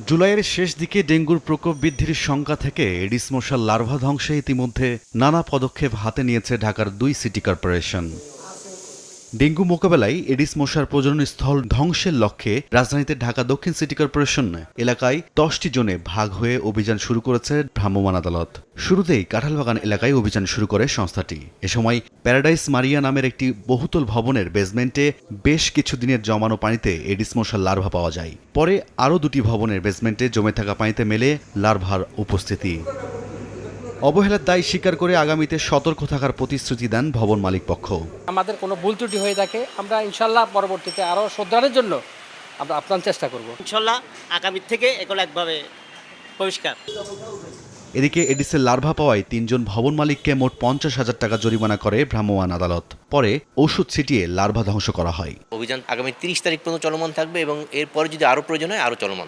জুলাইয়ের শেষ দিকে ডেঙ্গুর প্রকোপ বৃদ্ধির শঙ্কা থেকে এডিস মশার লার্ভা ধ্বংসে ইতিমধ্যে নানা পদক্ষেপ হাতে নিয়েছে ঢাকার ২ সিটি কর্পোরেশন। ডেঙ্গু মোকাবেলায় এডিস মশার প্রজনন স্থল ধ্বংসের লক্ষ্যে রাজধানীতে ঢাকা দক্ষিণ সিটি কর্পোরেশন এলাকায় ১০টি জোনে ভাগ হয়ে অভিযান শুরু করেছে ভ্রাম্যমাণ আদালত। শুরুতেই কাঁঠালবাগান এলাকায় অভিযান শুরু করে সংস্থাটি। এ সময় প্যারাডাইস মারিয়া নামের একটি বহুতল ভবনের বেসমেন্টে বেশ কিছুদিনের জমানো পানিতে এডিস মশার লার্ভা পাওয়া যায়। পরে আরও ২টি ভবনের বেসমেন্টে জমে থাকা পানিতে মেলে লার্ভার উপস্থিতি। অবহেলার দায় স্বীকার করে আগামীতে সতর্ক থাকার প্রতিশ্রুতি দেন ভবন মালিক পক্ষ। আমাদের কোনো ভুল ত্রুটি হয়ে থাকে আমরা ইনশাল্লাহ পরবর্তীতে আরও শুধরানোর জন্য আমরা আপ্রাণ চেষ্টা করব। ইনশাল্লাহ আগামী থেকে এগুলো একভাবে পরিষ্কার। এদিকে এডিসের লার্ভা পাওয়ায় ৩ জন ভবন মালিককে মোট ৫০,০০০ টাকা জরিমানা করে ভ্রাম্যমাণ আদালত। পরে ওষুধ ছিটিয়ে লার্ভা ধ্বংস করা হয়। অভিযান আগামী ৩০ তারিখ পর্যন্ত চলমান থাকবে এবং এরপরে যদি আরও প্রয়োজন হয় আরও চলমান